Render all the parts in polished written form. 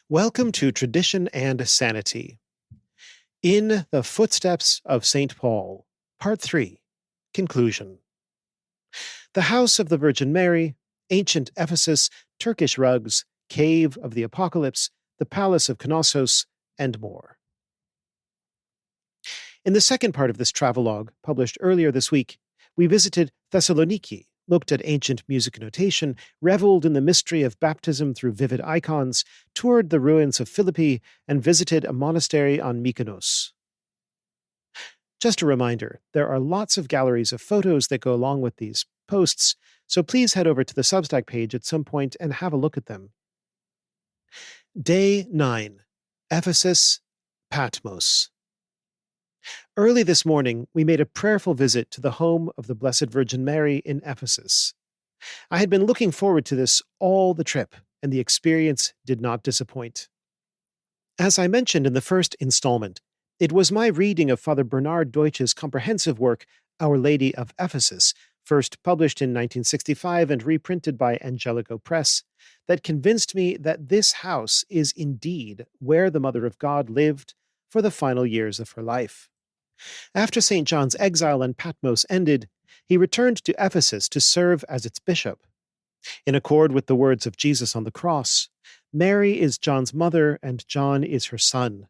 Welcome to Tradition and Sanity. In the Footsteps of St. Paul, Part 3, Conclusion. The House of the Virgin Mary, Ancient Ephesus, Turkish Rugs, Cave of the Apocalypse, the Palace of Knossos, and more. In the second part of this travelogue, published earlier this week, we visited Thessaloniki, looked at ancient music notation, reveled in the mystery of baptism through vivid icons, toured the ruins of Philippi, and visited a monastery on Mykonos. Just a reminder, there are lots of galleries of photos that go along with these posts, so please head over to the Substack page at some point and have a look at them. Day 9. Ephesus, Patmos. Early this morning, we made a prayerful visit to the home of the Blessed Virgin Mary in Ephesus. I had been looking forward to this all the trip, and the experience did not disappoint. As I mentioned in the first installment, it was my reading of Father Bernard Deutsch's comprehensive work, Our Lady of Ephesus, first published in 1965 and reprinted by Angelico Press, that convinced me that this house is indeed where the Mother of God lived for the final years of her life. After St. John's exile and Patmos ended, he returned to Ephesus to serve as its bishop. In accord with the words of Jesus on the cross, Mary is John's mother and John is her son.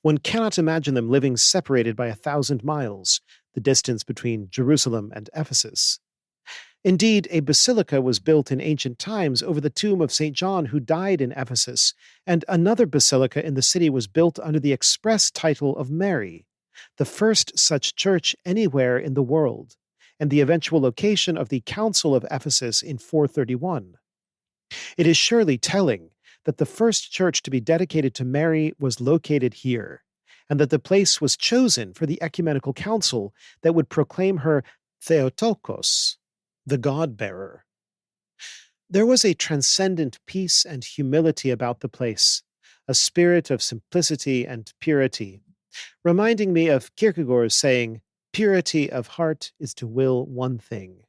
One cannot imagine them living separated by 1,000 miles, the distance between Jerusalem and Ephesus. Indeed, a basilica was built in ancient times over the tomb of St. John, who died in Ephesus, and another basilica in the city was built under the express title of Mary, the first such church anywhere in the world, and the eventual location of the Council of Ephesus in 431. It is surely telling that the first church to be dedicated to Mary was located here, and that the place was chosen for the ecumenical council that would proclaim her Theotokos, the God-bearer. There was a transcendent peace and humility about the place, a spirit of simplicity and purity, reminding me of Kierkegaard's saying, "Purity of heart is to will one thing."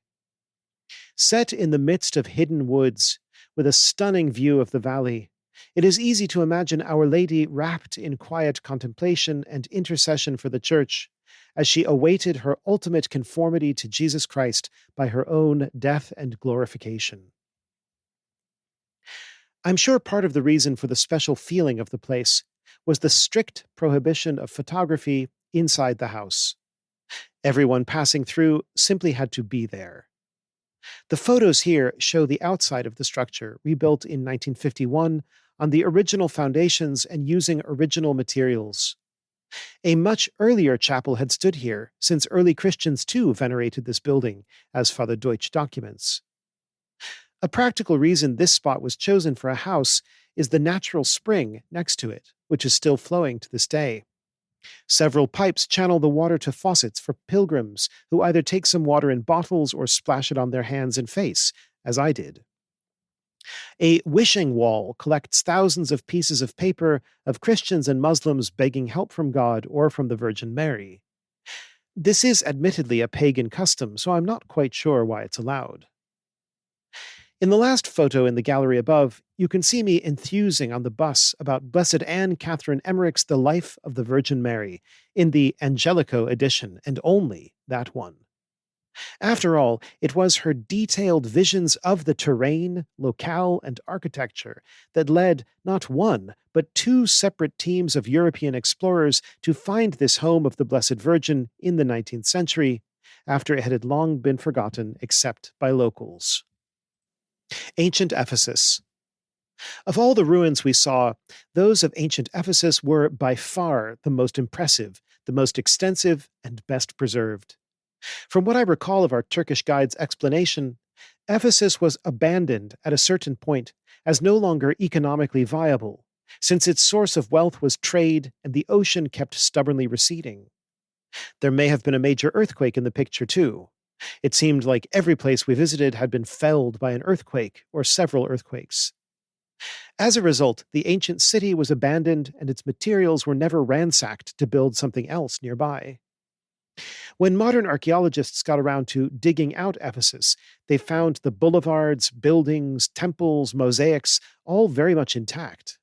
Set in the midst of hidden woods, with a stunning view of the valley, it is easy to imagine Our Lady wrapped in quiet contemplation and intercession for the Church, as she awaited her ultimate conformity to Jesus Christ by her own death and glorification. I'm sure part of the reason for the special feeling of the place was the strict prohibition of photography inside the house. Everyone passing through simply had to be there. The photos here show the outside of the structure, rebuilt in 1951 on the original foundations and using original materials. A much earlier chapel had stood here, since early Christians too venerated this building, as Father Deutsch documents. A practical reason this spot was chosen for a house is the natural spring next to it, which is still flowing to this day. Several pipes channel the water to faucets for pilgrims who either take some water in bottles or splash it on their hands and face, as I did. A wishing wall collects thousands of pieces of paper of Christians and Muslims begging help from God or from the Virgin Mary. This is admittedly a pagan custom, so I'm not quite sure why it's allowed. In the last photo in the gallery above, you can see me enthusing on the bus about Blessed Anne Catherine Emmerich's The Life of the Virgin Mary, in the Angelico edition, and only that one. After all, it was her detailed visions of the terrain, locale, and architecture that led not one, but two separate teams of European explorers to find this home of the Blessed Virgin in the 19th century, after it had long been forgotten except by locals. Ancient Ephesus. Of all the ruins we saw, those of ancient Ephesus were by far the most impressive, the most extensive, and best preserved. From what I recall of our Turkish guide's explanation, Ephesus was abandoned at a certain point as no longer economically viable, since its source of wealth was trade and the ocean kept stubbornly receding. There may have been a major earthquake in the picture, too. It seemed like every place we visited had been felled by an earthquake or several earthquakes. As a result, the ancient city was abandoned and its materials were never ransacked to build something else nearby. When modern archaeologists got around to digging out Ephesus, they found the boulevards, buildings, temples, mosaics, all very much intact.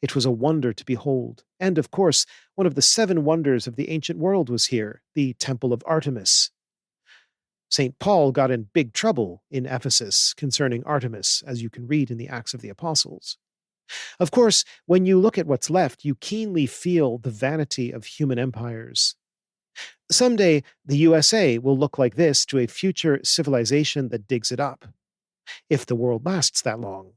It was a wonder to behold, and of course, one of the seven wonders of the ancient world was here, the Temple of Artemis. St. Paul got in big trouble in Ephesus concerning Artemis, as you can read in the Acts of the Apostles. Of course, when you look at what's left, you keenly feel the vanity of human empires. Someday, the USA will look like this to a future civilization that digs it up, if the world lasts that long.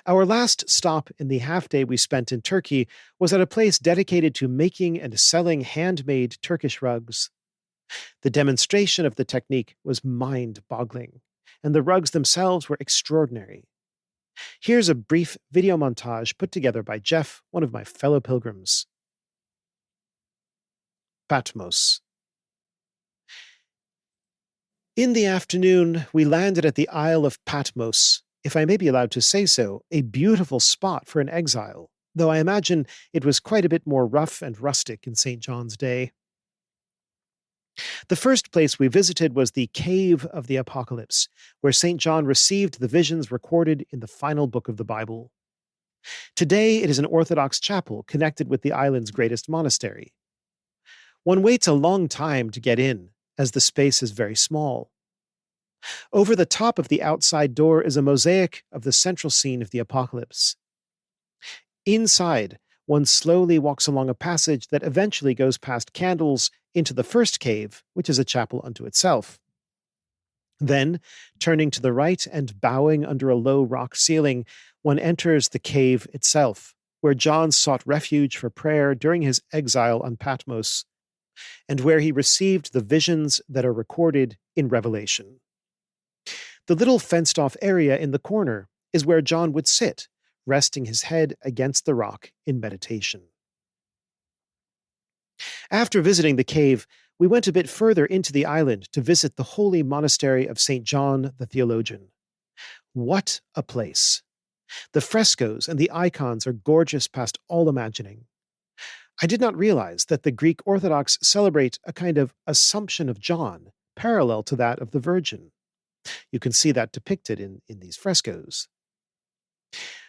Our last stop in the half day we spent in Turkey was at a place dedicated to making and selling handmade Turkish rugs. The demonstration of the technique was mind-boggling, and the rugs themselves were extraordinary. Here's a brief video montage put together by Jeff, one of my fellow pilgrims. Patmos. In the afternoon, we landed at the Isle of Patmos, if I may be allowed to say so, a beautiful spot for an exile, though I imagine it was quite a bit more rough and rustic in St. John's day. The first place we visited was the Cave of the Apocalypse, where St. John received the visions recorded in the final book of the Bible. Today, it is an Orthodox chapel connected with the island's greatest monastery. One waits a long time to get in, as the space is very small. Over the top of the outside door is a mosaic of the central scene of the apocalypse. Inside, one slowly walks along a passage that eventually goes past candles into the first cave, which is a chapel unto itself. Then, turning to the right and bowing under a low rock ceiling, one enters the cave itself, where John sought refuge for prayer during his exile on Patmos, and where he received the visions that are recorded in Revelation. The little fenced-off area in the corner is where John would sit, resting his head against the rock in meditation. After visiting the cave, we went a bit further into the island to visit the holy monastery of St. John the Theologian. What a place! The frescoes and the icons are gorgeous past all imagining. I did not realize that the Greek Orthodox celebrate a kind of Assumption of John, parallel to that of the Virgin. You can see that depicted in these frescoes.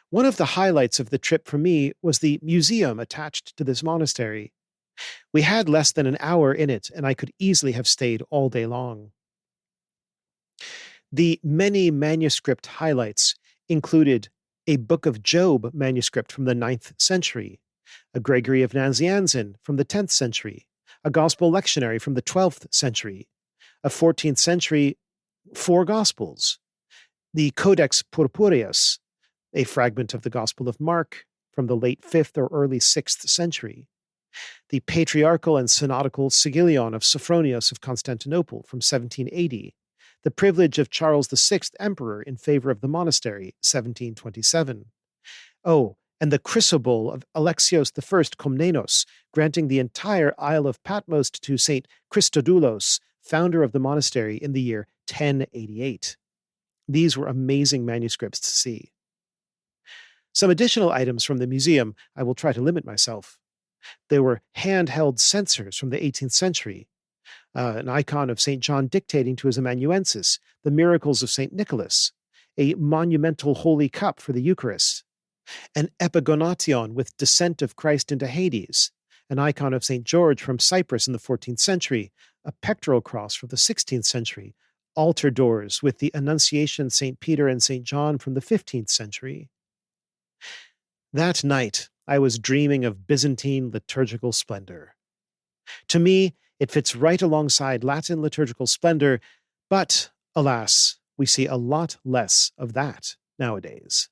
One of the highlights of the trip for me was the museum attached to this monastery. We had less than an hour in it, and I could easily have stayed all day long. The many manuscript highlights included a Book of Job manuscript from the 9th century, a Gregory of Nazianzen from the 10th century, a Gospel lectionary from the 12th century, a 14th century 4 Gospels, the Codex Purpureus, a fragment of the Gospel of Mark from the late 5th or early 6th century, the patriarchal and synodical Sigillion of Sophronius of Constantinople from 1780, the privilege of Charles VI Emperor in favor of the monastery, 1727. Oh, and the chrysobull of Alexios I Komnenos, granting the entire Isle of Patmos to St. Christodoulos, founder of the monastery in the year 1088. These were amazing manuscripts to see. Some additional items from the museum, I will try to limit myself. There were handheld censers from the 18th century, an icon of St. John dictating to his amanuensis, the miracles of St. Nicholas, a monumental holy cup for the Eucharist, an epigonation with Descent of Christ into Hades, an icon of St. George from Cyprus in the 14th century, a pectoral cross from the 16th century, altar doors with the Annunciation St. Peter and St. John from the 15th century. That night, I was dreaming of Byzantine liturgical splendor. To me, it fits right alongside Latin liturgical splendor, but, alas, we see a lot less of that nowadays.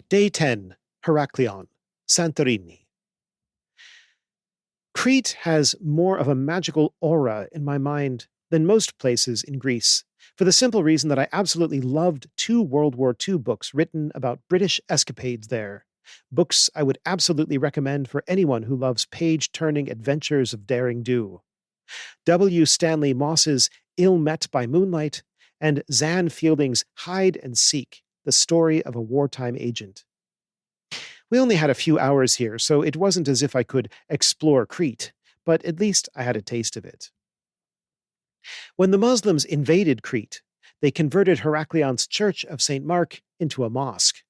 Day 10, Heraklion, Santorini. Crete has more of a magical aura in my mind than most places in Greece, for the simple reason that I absolutely loved 2 World War II books written about British escapades there. Books I would absolutely recommend for anyone who loves page-turning adventures of daring do. W. Stanley Moss's Ill Met by Moonlight, and Zan Fielding's Hide and Seek, the story of a wartime agent. We only had a few hours here, so it wasn't as if I could explore Crete, but at least I had a taste of it. When the Muslims invaded Crete, they converted Heraklion's church of St. Mark into a mosque.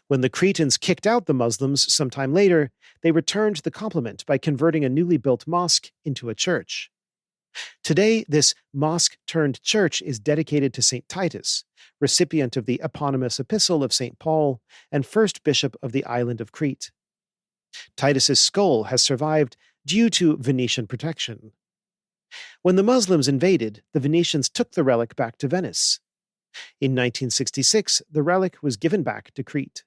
When the Cretans kicked out the Muslims sometime later, they returned the compliment by converting a newly built mosque into a church. Today, this mosque turned church is dedicated to St. Titus, recipient of the eponymous epistle of St. Paul and first bishop of the island of Crete. Titus's skull has survived due to Venetian protection. When the Muslims invaded, the Venetians took the relic back to Venice. In 1966, the relic was given back to Crete.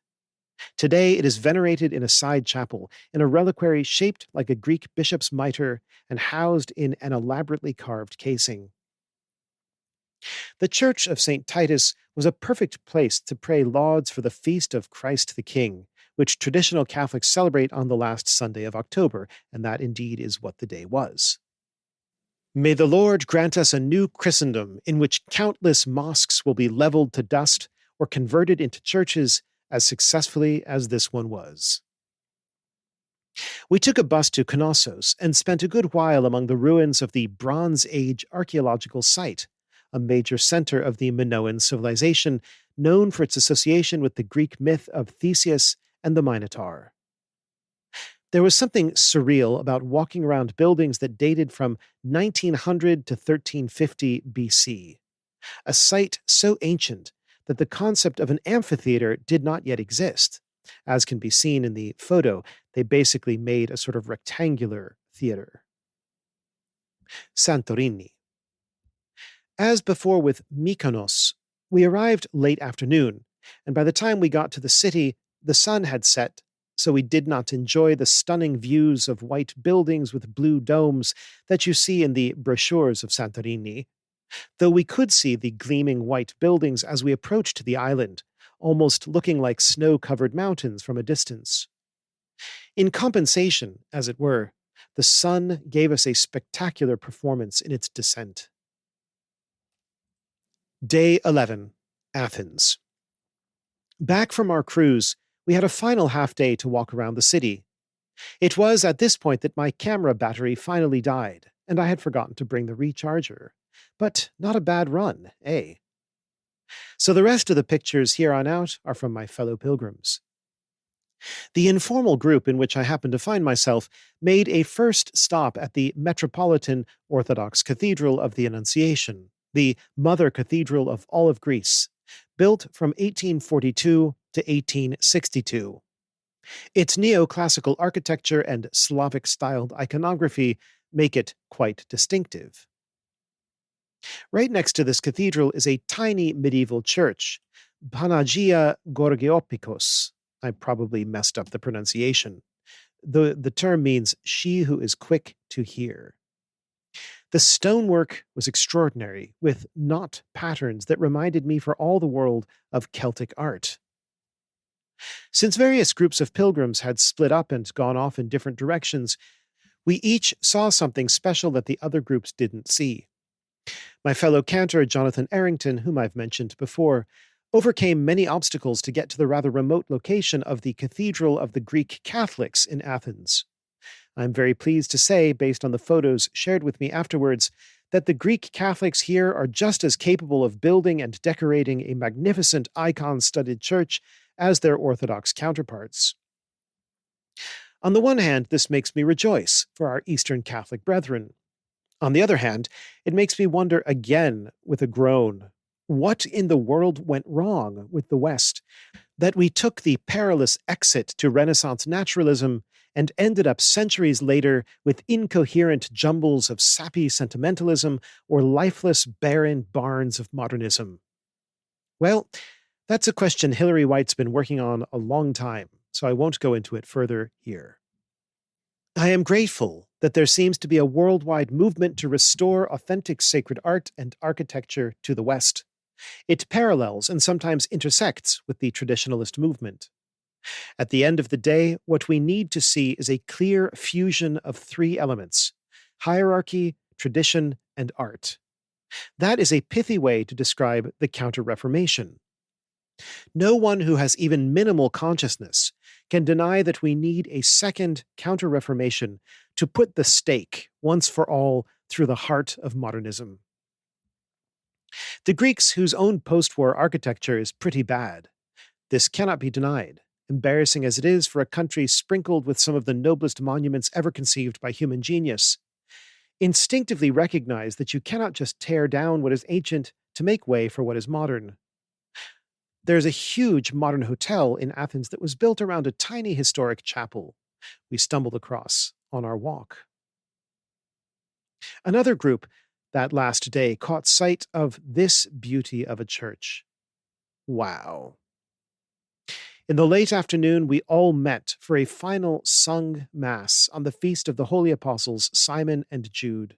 Today, it is venerated in a side chapel in a reliquary shaped like a Greek bishop's mitre and housed in an elaborately carved casing. The Church of St. Titus was a perfect place to pray lauds for the feast of Christ the King, which traditional Catholics celebrate on the last Sunday of October, and that indeed is what the day was. May the Lord grant us a new Christendom in which countless mosques will be leveled to dust or converted into churches as successfully as this one was. We took a bus to Knossos and spent a good while among the ruins of the Bronze Age archaeological site, a major center of the Minoan civilization, known for its association with the Greek myth of Theseus and the Minotaur. There was something surreal about walking around buildings that dated from 1900 to 1350 BC, a site so ancient that the concept of an amphitheater did not yet exist. As can be seen in the photo, they basically made a sort of rectangular theater. Santorini. As before with Mykonos, we arrived late afternoon, and by the time we got to the city, the sun had set, so we did not enjoy the stunning views of white buildings with blue domes that you see in the brochures of Santorini, though we could see the gleaming white buildings as we approached the island, almost looking like snow-covered mountains from a distance. In compensation, as it were, the sun gave us a spectacular performance in its descent. Day 11. Athens. Back from our cruise, we had a final half day to walk around the city. It was at this point that my camera battery finally died, and I had forgotten to bring the recharger. But not a bad run, eh? So the rest of the pictures here on out are from my fellow pilgrims. The informal group in which I happened to find myself made a first stop at the Metropolitan Orthodox Cathedral of the Annunciation, the mother cathedral of all of Greece, built from 1842 to 1862. Its neoclassical architecture and Slavic-styled iconography make it quite distinctive. Right next to this cathedral is a tiny medieval church, Panagia Gorgiopikos. I probably messed up the pronunciation. The term means she who is quick to hear. The stonework was extraordinary, with knot patterns that reminded me for all the world of Celtic art. Since various groups of pilgrims had split up and gone off in different directions, we each saw something special that the other groups didn't see. My fellow cantor, Jonathan Errington, whom I've mentioned before, overcame many obstacles to get to the rather remote location of the Cathedral of the Greek Catholics in Athens. I'm very pleased to say, based on the photos shared with me afterwards, that the Greek Catholics here are just as capable of building and decorating a magnificent icon-studded church as their Orthodox counterparts. On the one hand, this makes me rejoice for our Eastern Catholic brethren. On the other hand, it makes me wonder again, with a groan, what in the world went wrong with the West, that we took the perilous exit to Renaissance naturalism and ended up centuries later with incoherent jumbles of sappy sentimentalism or lifeless, barren barns of modernism. Well, that's a question Hilary White's been working on a long time, so I won't go into it further here. I am grateful that there seems to be a worldwide movement to restore authentic sacred art and architecture to the West. It parallels and sometimes intersects with the traditionalist movement. At the end of the day, what we need to see is a clear fusion of three elements: hierarchy, tradition, and art. That is a pithy way to describe the Counter-Reformation. No one who has even minimal consciousness can deny that we need a second Counter-Reformation to put the stake, once for all, through the heart of modernism. The Greeks, whose own post-war architecture is pretty bad, This cannot be denied, embarrassing as it is for a country sprinkled with some of the noblest monuments ever conceived by human genius. Instinctively recognize that you cannot just tear down what is ancient to make way for what is modern. There's a huge modern hotel in Athens that was built around a tiny historic chapel we stumbled across on our walk. Another group that last day caught sight of this beauty of a church. Wow. In the late afternoon, we all met for a final sung mass on the feast of the Holy Apostles Simon and Jude,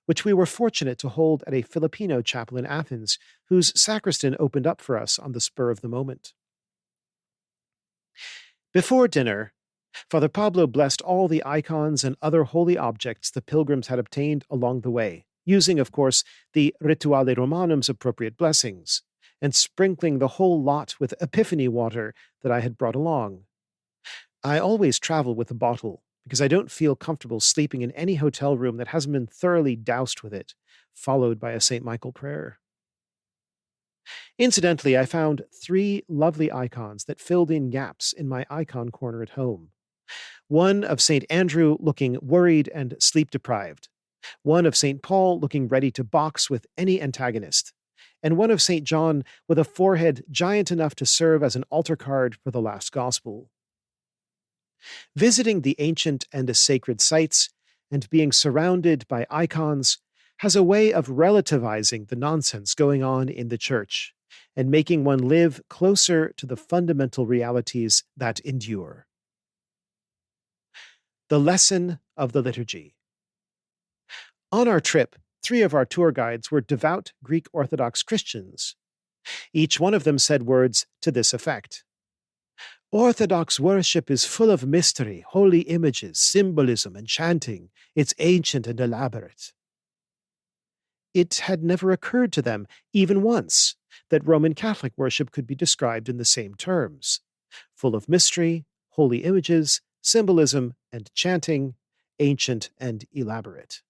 which we were fortunate to hold at a Filipino chapel in Athens, whose sacristan opened up for us on the spur of the moment. Before dinner, Father Pablo blessed all the icons and other holy objects the pilgrims had obtained along the way, using, of course, the Rituale Romanum's appropriate blessings, and sprinkling the whole lot with Epiphany water that I had brought along. I always travel with a bottle because I don't feel comfortable sleeping in any hotel room that hasn't been thoroughly doused with it, followed by a St. Michael prayer. Incidentally, I found 3 lovely icons that filled in gaps in my icon corner at home. One of St. Andrew looking worried and sleep-deprived, one of St. Paul looking ready to box with any antagonist, and one of St. John with a forehead giant enough to serve as an altar card for the last gospel. Visiting the ancient and sacred sites and being surrounded by icons has a way of relativizing the nonsense going on in the church and making one live closer to the fundamental realities that endure. The lesson of the liturgy. On our trip, 3 of our tour guides were devout Greek Orthodox Christians. Each one of them said words to this effect. Orthodox worship is full of mystery, holy images, symbolism, and chanting. It's ancient and elaborate. It had never occurred to them, even once, that Roman Catholic worship could be described in the same terms. Full of mystery, holy images, symbolism, and chanting, ancient and elaborate.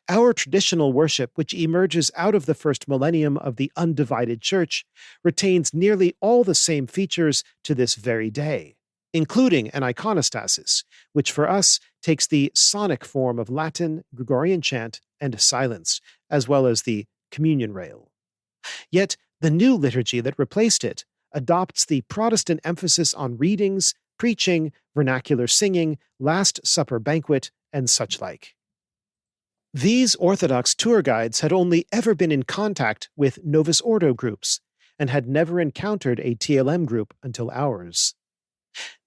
Our traditional worship, which emerges out of the first millennium of the undivided Church, retains nearly all the same features to this very day, including an iconostasis, which for us takes the sonic form of Latin, Gregorian chant, and silence, as well as the communion rail. Yet the new liturgy that replaced it adopts the Protestant emphasis on readings, preaching, vernacular singing, Last Supper banquet, and such like. These Orthodox tour guides had only ever been in contact with Novus Ordo groups and had never encountered a TLM group until ours.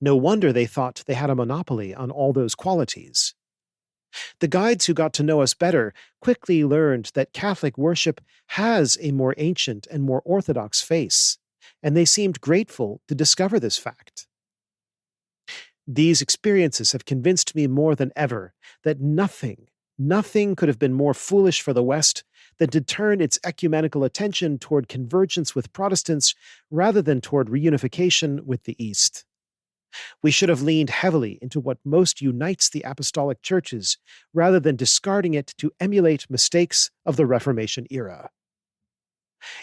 No wonder they thought they had a monopoly on all those qualities. The guides who got to know us better quickly learned that Catholic worship has a more ancient and more orthodox face, and they seemed grateful to discover this fact. These experiences have convinced me more than ever that nothing could have been more foolish for the West than to turn its ecumenical attention toward convergence with Protestants rather than toward reunification with the East. We should have leaned heavily into what most unites the apostolic churches rather than discarding it to emulate mistakes of the Reformation era.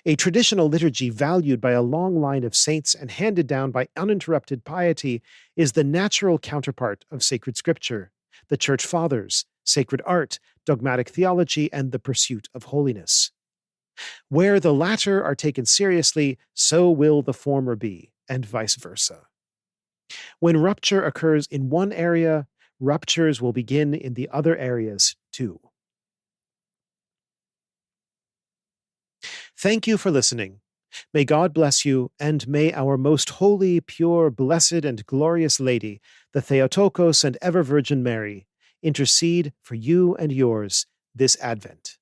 A traditional liturgy valued by a long line of saints and handed down by uninterrupted piety is the natural counterpart of sacred scripture, the Church Fathers, sacred art, dogmatic theology, and the pursuit of holiness. Where the latter are taken seriously, so will the former be, and vice versa. When rupture occurs in one area, ruptures will begin in the other areas too. Thank you for listening. May God bless you, and may our most holy, pure, blessed, and glorious Lady, the Theotokos and ever Virgin Mary, intercede for you and yours this Advent.